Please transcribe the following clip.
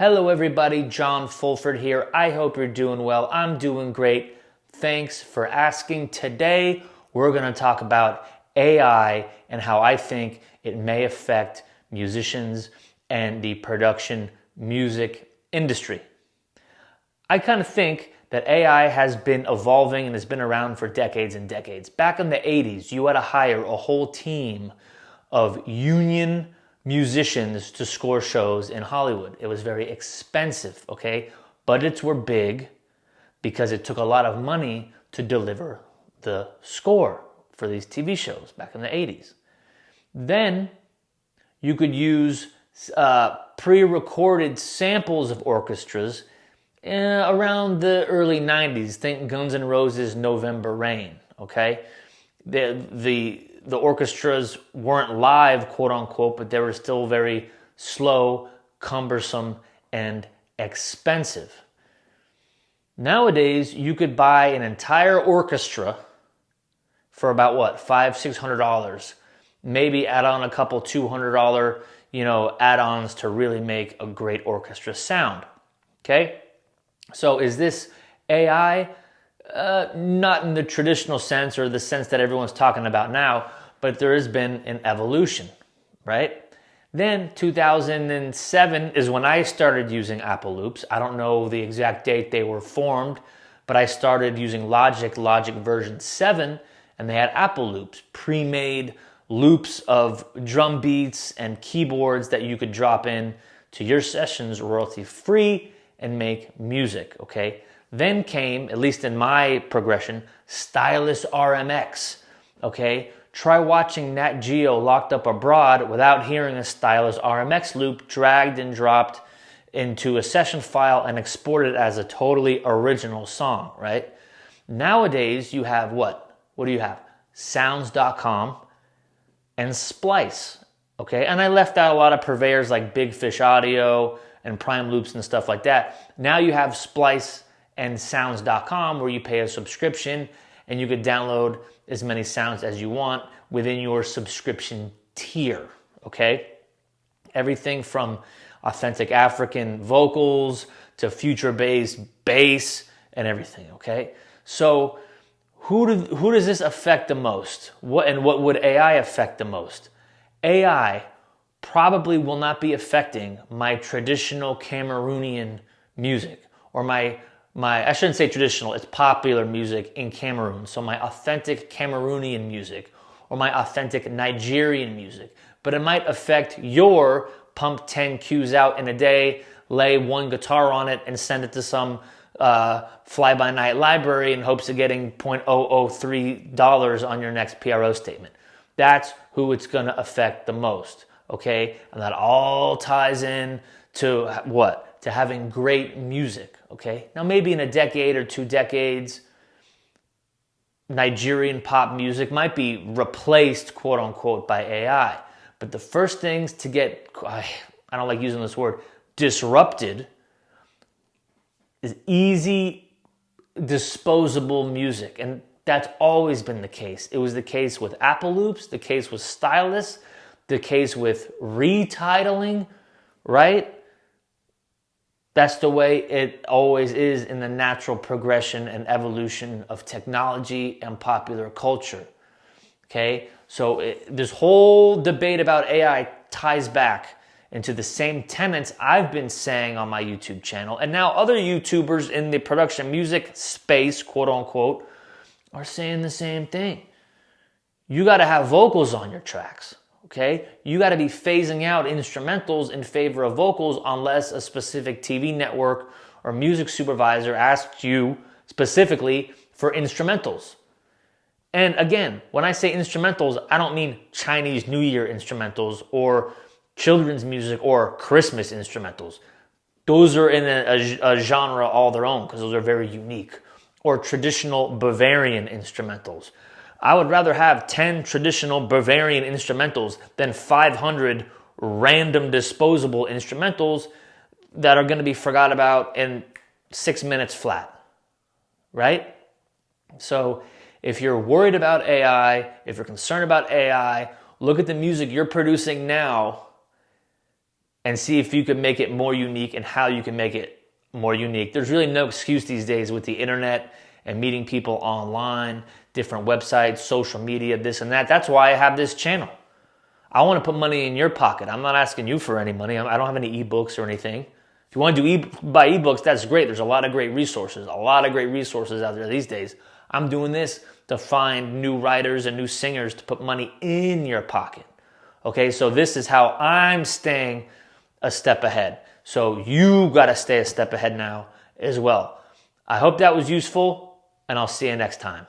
Hello everybody, John Fulford here. I hope you're doing well. I'm doing great. Thanks for asking. Today, we're going to talk about AI and how I think it may affect musicians and the production music industry. I kind of think that AI has been evolving and has been around for decades and decades. Back in the 80s, you had to hire a whole team of union musicians to score shows in Hollywood. It was very expensive, okay? Budgets were big because it took a lot of money to deliver the score for these TV shows back in the 80s. Then you could use pre-recorded samples of orchestras around the early 90s. Think Guns N' Roses' November Rain, okay? The orchestras weren't live, quote unquote, but they were still very slow, cumbersome, and expensive. Nowadays, you could buy an entire orchestra for about what, $500-$600. Maybe add on a couple $200, add-ons to really make a great orchestra sound. Okay? So is this AI? Not in the traditional sense or the sense that everyone's talking about now, but there has been an evolution, right? Then 2007 is when I started using Apple Loops. I don't know the exact date they were formed, but I started using Logic version 7, and they had Apple Loops, pre-made loops of drum beats and keyboards that you could drop in to your sessions royalty-free and make music, okay? Then came, at least in my progression, Stylus RMX, okay? Try watching Nat Geo Locked Up Abroad without hearing a Stylus RMX loop dragged and dropped into a session file and exported as a totally original song, right? Nowadays, you have what? What do you have? Sounds.com and Splice, okay? And I left out a lot of purveyors like Big Fish Audio and Prime Loops and stuff like that. Now you have Splice and sounds.com where you pay a subscription and you could download as many sounds as you want within your subscription tier, okay? Everything from authentic African vocals to future-based bass and everything, okay? So who does this affect the most? What would AI affect the most? AI probably will not be affecting my traditional Cameroonian music or my I shouldn't say traditional, it's popular music in Cameroon. So my authentic Cameroonian music or my authentic Nigerian music. But it might affect your pump 10 cues out in a day, lay one guitar on it and send it to some fly-by-night library in hopes of getting $0.003 on your next PRO statement. That's who it's going to affect the most, okay? And that all ties in to what? To having great music, okay? Now maybe in a decade or 2 decades, Nigerian pop music might be replaced, quote unquote, by AI. But the first things to get, I don't like using this word, disrupted is easy, disposable music. And that's always been the case. It was the case with Apple Loops, the case with Stylus, the case with retitling, right? That's the way it always is in the natural progression and evolution of technology and popular culture, okay? So this whole debate about AI ties back into the same tenets I've been saying on my YouTube channel, and now other YouTubers in the production music space, quote unquote, are saying the same thing. You gotta have vocals on your tracks. Okay, you got to be phasing out instrumentals in favor of vocals unless a specific TV network or music supervisor asks you specifically for instrumentals. And again, when I say instrumentals, I don't mean Chinese New Year instrumentals or children's music or Christmas instrumentals. Those are in a genre all their own because those are very unique. Or traditional Bavarian instrumentals. I would rather have 10 traditional Bavarian instrumentals than 500 random disposable instrumentals that are going to be forgot about in 6 minutes flat, right? So if you're worried about AI, if you're concerned about AI, look at the music you're producing now and see if you can make it more unique and how you can make it more unique. There's really no excuse these days with the internet and meeting people online, different websites, social media, this and that. That's why I have this channel. I want to put money in your pocket. I'm not asking you for any money. I don't have any ebooks or anything. If you want to buy ebooks, that's great. There's a lot of great resources out there these days. I'm doing this to find new writers and new singers to put money in your pocket. Okay, so this is how I'm staying a step ahead. So you got to stay a step ahead now as well. I hope that was useful, and I'll see you next time.